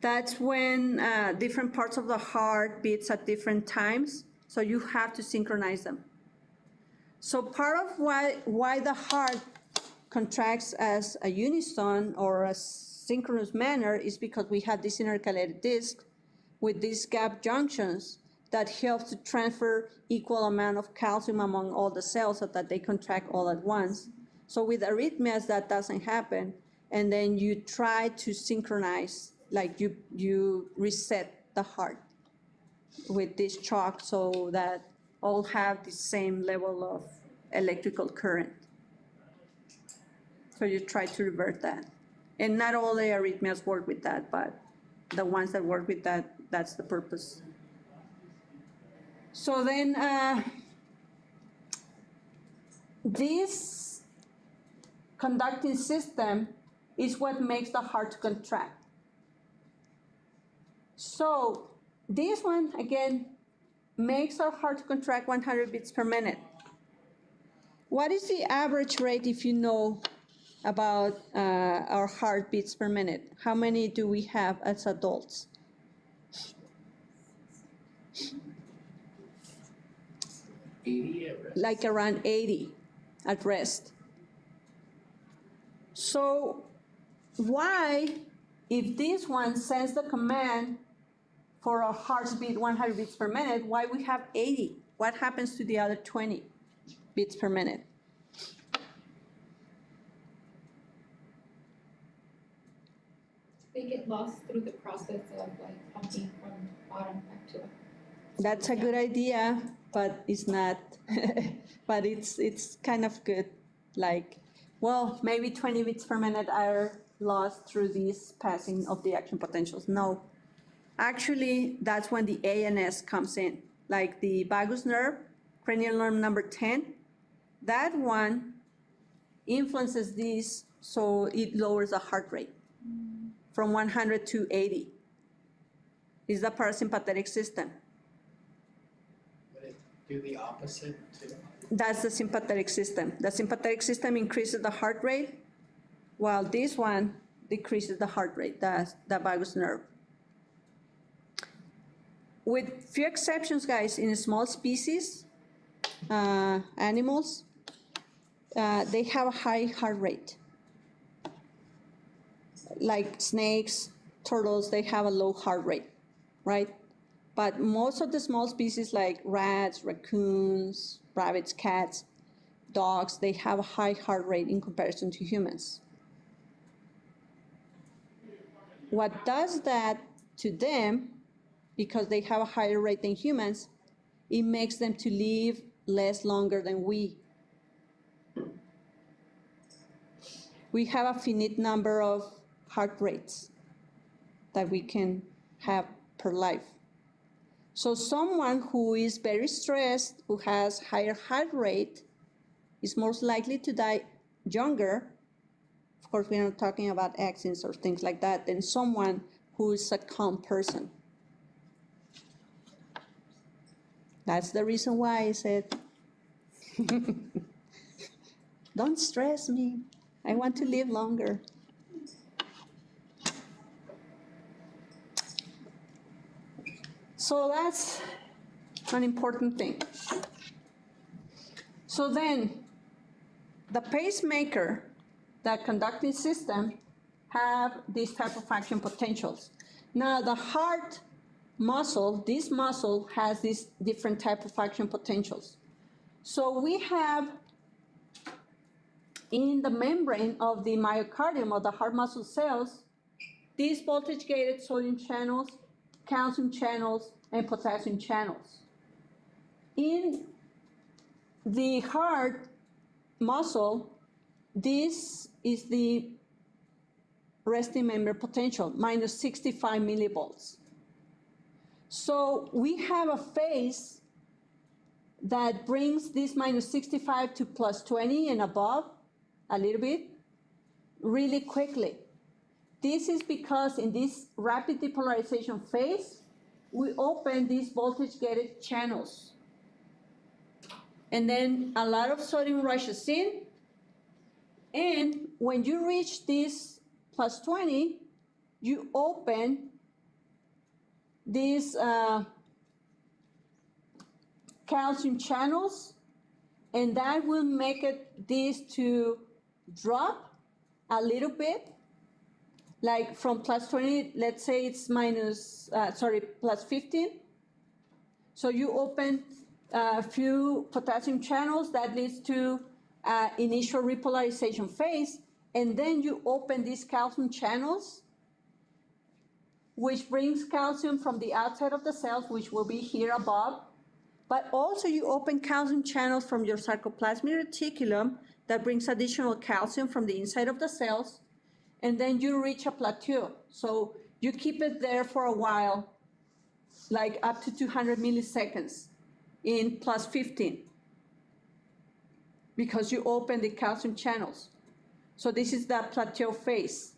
That's when different parts of the heart beats at different times, so you have to synchronize them. So part of why the heart contracts as a unison or a synchronous manner is because we have this intercalated disc with these gap junctions that helps to transfer equal amount of calcium among all the cells so that they contract all at once. So with arrhythmias, that doesn't happen, and then you try to synchronize, like you reset the heart with this shock so that all have the same level of electrical current. So you try to revert that. And not all the arrhythmias work with that, but the ones that work with that, that's the purpose. So then this conducting system is what makes the heart contract. So this one, again, makes our heart contract 100 beats per minute. What is the average rate if you know about our heartbeats per minute? How many do we have as adults? 80 at rest. Like around 80 at rest. So why, if this one sends the command for our heart's beat 100 beats per minute, why we have 80? What happens to the other 20 beats per minute? They get lost through the process of like pumping from bottom back to up. That's a good idea, but it's not. But it's kind of good. Like, well, maybe 20 beats per minute are lost through this passing of the action potentials. No. Actually, that's when the ANS comes in. Like the vagus nerve, cranial nerve number 10, that one influences this, so it lowers the heart rate from 100 to 80. Is the parasympathetic system. Would it do the opposite too? That's the sympathetic system. The sympathetic system increases the heart rate, while this one decreases the heart rate, the vagus nerve. With few exceptions, guys, in small species, animals, they have a high heart rate. Like snakes, turtles, they have a low heart rate, right? But most of the small species like rats, raccoons, rabbits, cats, dogs, they have a high heart rate in comparison to humans. What does that to them, because they have a higher rate than humans, it makes them to live less longer than we. We have a finite number of heart rates that we can have per life. So someone who is very stressed, who has higher heart rate, is most likely to die younger. Of course, we're not talking about accidents or things like that, than someone who is a calm person. That's the reason why I said, don't stress me. I want to live longer. So that's an important thing. So then, the pacemaker, the conducting system, have these type of action potentials. Now, the heart muscle, this muscle has these different type of action potentials. So we have in the membrane of the myocardium of the heart muscle cells, these voltage-gated sodium channels, calcium channels, and potassium channels. In the heart muscle, this is the resting member potential, minus 65 millivolts. So we have a phase that brings this minus 65 to plus 20 and above a little bit really quickly. This is because in this rapid depolarization phase, we open these voltage-gated channels. And then a lot of sodium rushes in, and when you reach this plus 20, you open these calcium channels, and that will make it this to drop a little bit, like from plus 20, let's say it's plus 15. So you open a few potassium channels, that leads to initial repolarization phase, and then you open these calcium channels, which brings calcium from the outside of the cells, which will be here above, but also you open calcium channels from your sarcoplasmic reticulum that brings additional calcium from the inside of the cells, and then you reach a plateau. So you keep it there for a while, like up to 200 milliseconds in plus 15, because you open the calcium channels. So this is the plateau phase.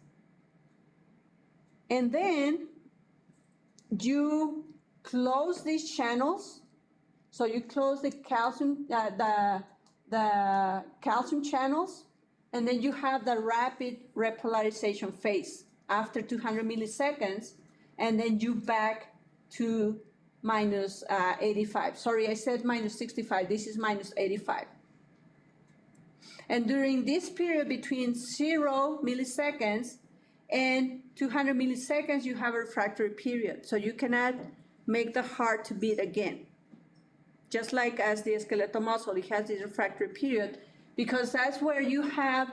And then you close these channels. So you close the calcium, the calcium channels, and then you have the rapid repolarization phase after 200 milliseconds, and then you back to minus 85. Sorry, I said minus 65. This is minus 85. And during this period between 0 milliseconds and 200 milliseconds, you have a refractory period. So you cannot make the heart to beat again. Just like as the skeletal muscle, it has this refractory period, because that's where you have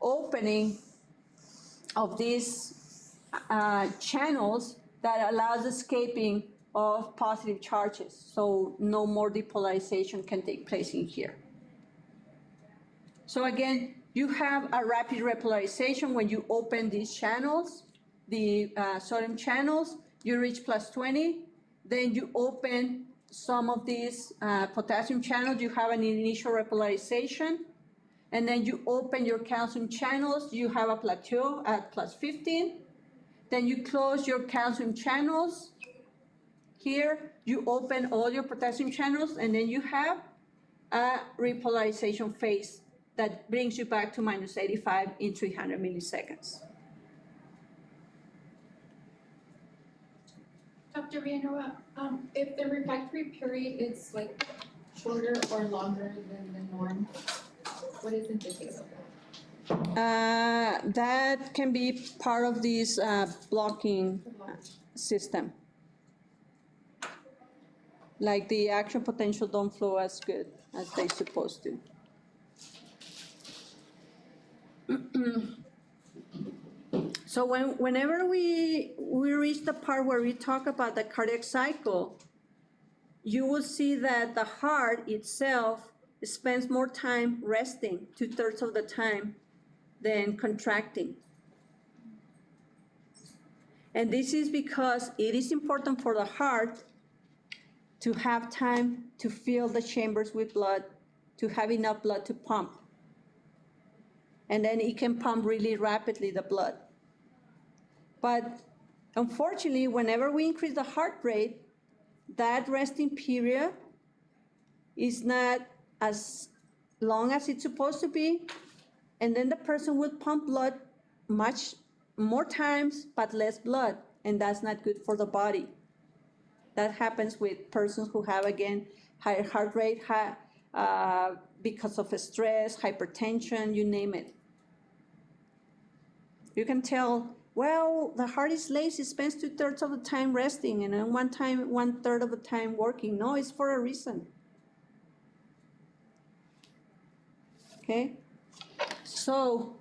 opening of these channels that allows escaping of positive charges. So no more depolarization can take place in here. So again, you have a rapid repolarization when you open these channels, the sodium channels, you reach plus 20, then you open some of these potassium channels, you have an initial repolarization, and then you open your calcium channels, you have a plateau at plus 15, then you close your calcium channels. Here, you open all your potassium channels, and then you have a repolarization phase that brings you back to minus 85 in 300 milliseconds. Dr. Villanueva, if the refractory period is like shorter or longer than the norm, what is indicative of that? That can be part of this blocking system. Like the action potential don't flow as good as they're supposed to. So whenever we reach the part where we talk about the cardiac cycle, you will see that the heart itself spends more time resting, 2/3 of the time, than contracting. And this is because it is important for the heart to have time to fill the chambers with blood, to have enough blood to pump. And then it can pump really rapidly the blood. But unfortunately, whenever we increase the heart rate, that resting period is not as long as it's supposed to be, and then the person will pump blood much more times, but less blood, and that's not good for the body. That happens with persons who have, again, higher heart rate, because of stress, hypertension, you name it. You can tell, well, the heart is lazy, it spends 2/3 of the time resting, and then 1/3 of the time working. No, it's for a reason. Okay? So,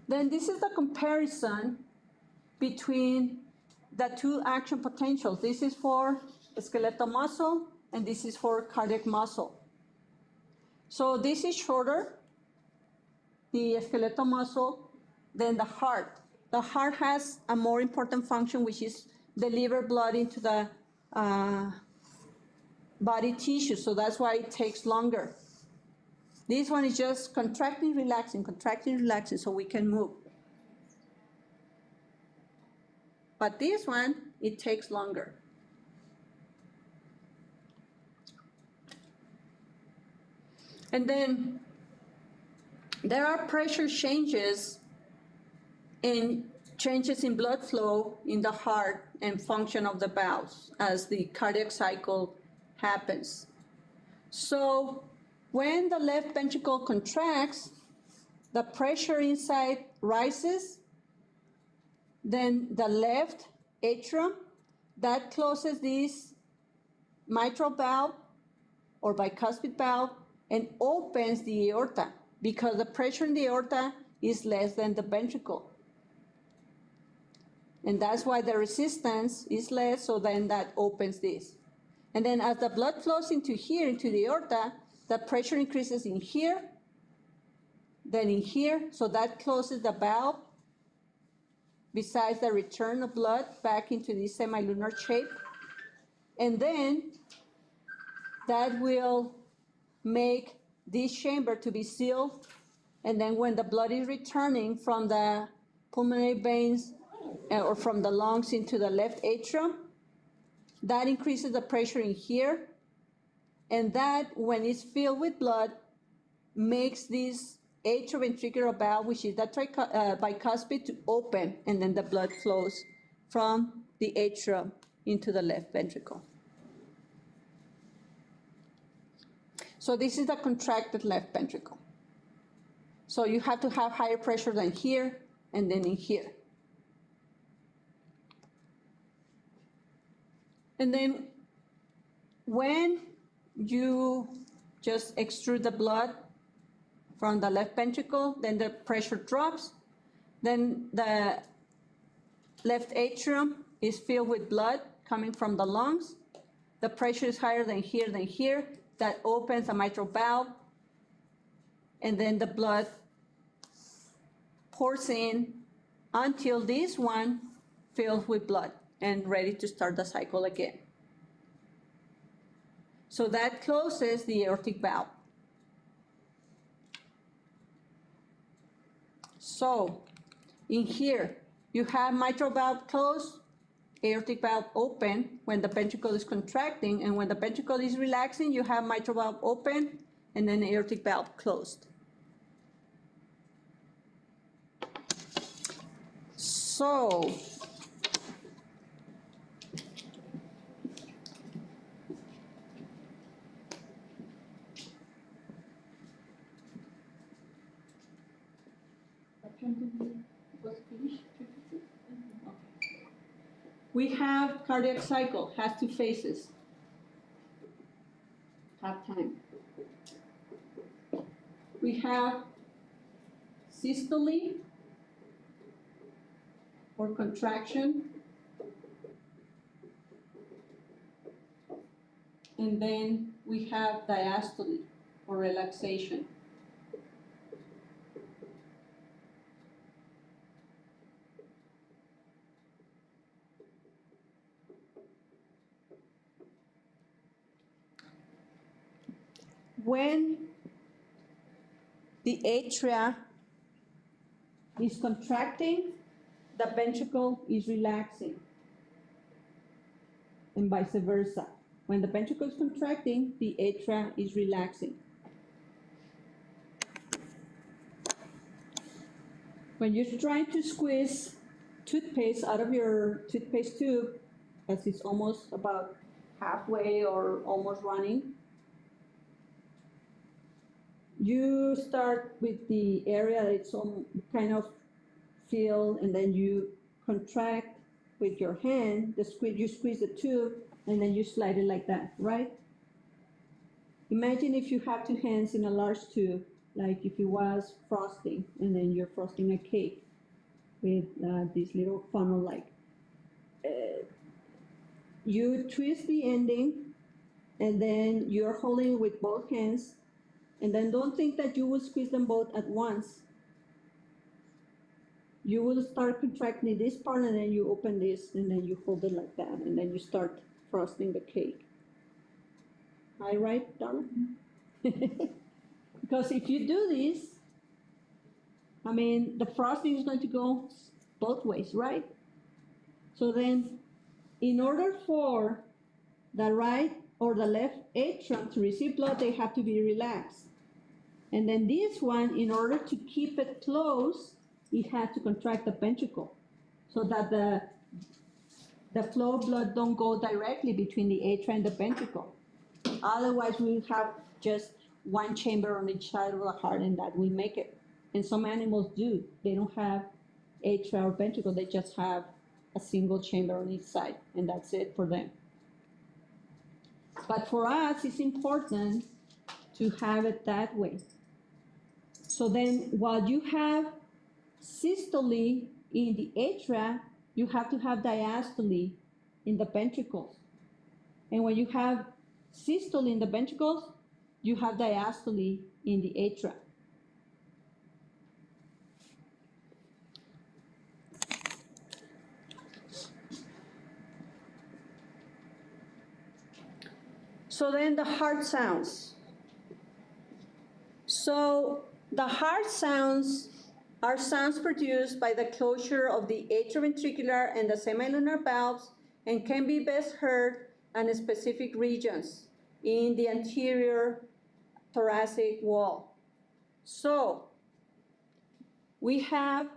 then this is the comparison between the two action potentials. This is for skeletal muscle, and this is for cardiac muscle. So this is shorter, the skeletal muscle, than the heart. The heart has a more important function, which is deliver blood into the body tissue, so that's why it takes longer. This one is just contracting, relaxing, so we can move. But this one, it takes longer. And then there are pressure changes and changes in blood flow in the heart and function of the valves as the cardiac cycle happens. So when the left ventricle contracts, the pressure inside rises, then the left atrium, that closes this mitral valve or bicuspid valve and opens the aorta because the pressure in the aorta is less than the ventricle. And that's why the resistance is less, so then that opens this. And then as the blood flows into here, into the aorta, the pressure increases in here, then in here, so that closes the valve, besides the return of blood back into this semilunar shape. And then that will make this chamber to be sealed, and then when the blood is returning from the pulmonary veins or from the lungs into the left atrium, that increases the pressure in here, and that, when it's filled with blood, makes this atrioventricular valve, which is that bicuspid, to open, and then the blood flows from the atrium into the left ventricle. So this is the contracted left ventricle. So you have to have higher pressure than here and then in here. And then when you just extrude the blood from the left ventricle, then the pressure drops, then the left atrium is filled with blood coming from the lungs. The pressure is higher than here, that opens the mitral valve, and then the blood pours in until this one fills with blood and ready to start the cycle again. So that closes the aortic valve. So in here, you have mitral valve closed, aortic valve open when the ventricle is contracting, and when the ventricle is relaxing, you have mitral valve open and then aortic valve closed. So we have cardiac cycle, has two phases. Half time. We have systole or contraction, and then we have diastole or relaxation. When the atria is contracting, the ventricle is relaxing, and vice versa. When the ventricle is contracting, the atria is relaxing. When you're trying to squeeze toothpaste out of your toothpaste tube, as it's almost about halfway or almost running, you start with the area that it's kind of filled, and then you contract with your hand, you squeeze the tube, and then you slide it like that, right? Imagine if you have two hands in a large tube, like if it was frosting, and then you're frosting a cake with this little funnel-like. You twist the ending, and then you're holding it with both hands, and then don't think that you will squeeze them both at once. you will start contracting this part, and then you open this, and then you hold it like that, and then you start frosting the cake. Am I right, darling? Because if you do this, I mean, the frosting is going to go both ways, right? So then, in order for the right or the left atrium to receive blood, they have to be relaxed. And then this one, in order to keep it closed, it has to contract the ventricle so that the flow of blood don't go directly between the atria and the ventricle. Otherwise, we have just one chamber on each side of the heart, and that will make it. And some animals do. They don't have atria or ventricle, they just have a single chamber on each side, and that's it for them. But for us, it's important to have it that way. So then, while you have systole in the atria, you have to have diastole in the ventricles. And when you have systole in the ventricles, you have diastole in the atria. So then the heart sounds. So the heart sounds are sounds produced by the closure of the atrioventricular and the semilunar valves and can be best heard in specific regions in the anterior thoracic wall. So we have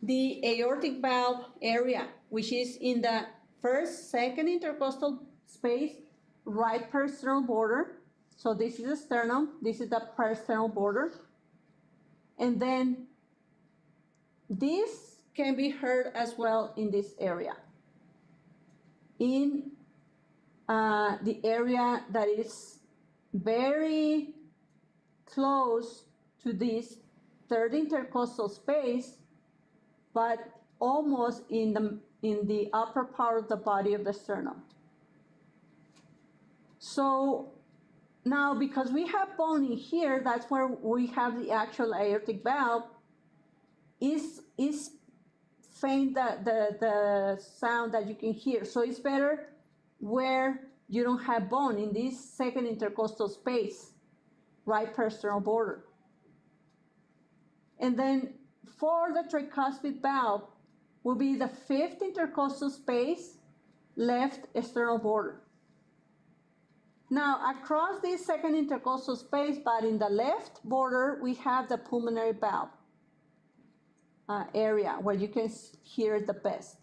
the aortic valve area, which is in the first, second intercostal space, right peristernal border. So this is the sternum, this is the peristernal border. And then this can be heard as well in this area. In the area that is very close to this third intercostal space, but almost in the upper part of the body of the sternum. So now, because we have bone in here, that's where we have the actual aortic valve, is faint the sound that you can hear. So it's better where you don't have bone, in this second intercostal space, right peristernal border. And then for the tricuspid valve will be the fifth intercostal space, left external border. Now, across this second intercostal space, but in the left border, we have the pulmonary valve area where you can hear it the best.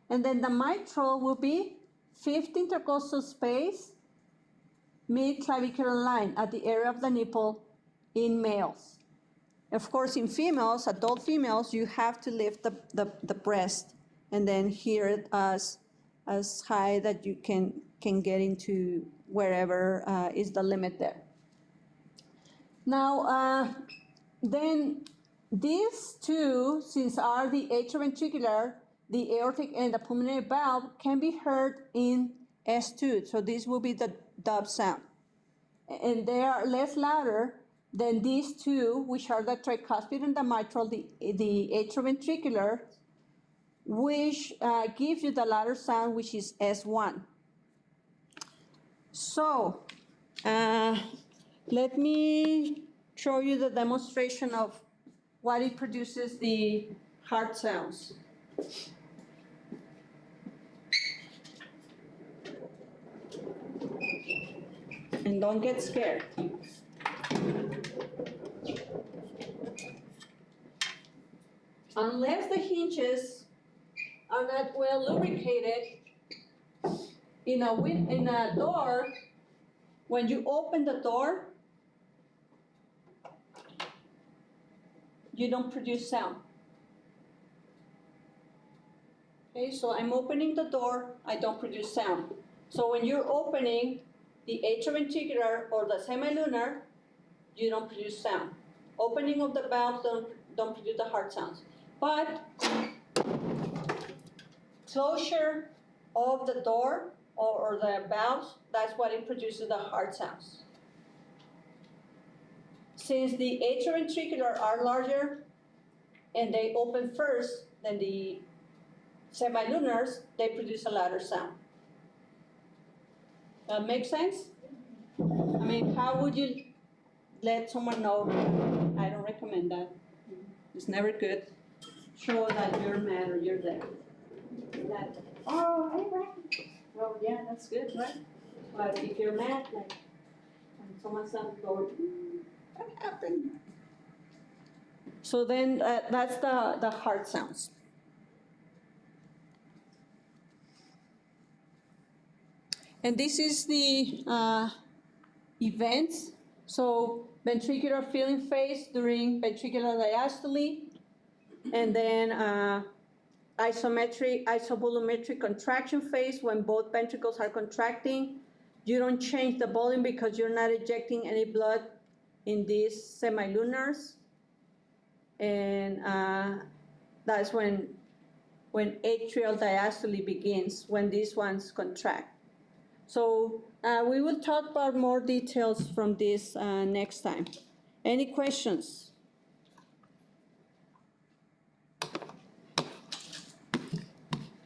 And then the mitral will be fifth intercostal space, mid-clavicular line at the area of the nipple in males. Of course, in females, adult females, you have to lift the breast and then hear it as high that you can get into wherever is the limit there. Now, then these two, since are the atrioventricular, the aortic and the pulmonary valve, can be heard in S2. So this will be the dub sound. And they are less louder than these two, which are the tricuspid and the mitral, the atrioventricular, which gives you the louder sound, which is S1. So let me show you the demonstration of what it produces the heart sounds. And don't get scared. Unless the hinges are not well lubricated, in a door, when you open the door, you don't produce sound. Okay, so I'm opening the door, I don't produce sound. So when you're opening the atrioventricular or the semilunar, you don't produce sound. Opening of the valves don't produce the heart sounds. But closure of the door or the valves, that's what it produces the heart sounds. since the atrioventricular are larger and they open first than the semilunars, they produce a louder sound. That make sense? I mean, how would you let someone know? I don't recommend that. It's never good. Show that you're mad or you're there. That, oh, hey, right. Well, yeah, that's good, right? But if you're mad, like, when someone's not going, what happened? So then that's the hard sounds. And this is the events. So ventricular filling phase during ventricular diastole, and then isovolumetric contraction phase when both ventricles are contracting. You don't change the volume because you're not ejecting any blood in these semilunars. And that's when atrial diastole begins, when these ones contract. So we will talk about more details from this next time. Any questions?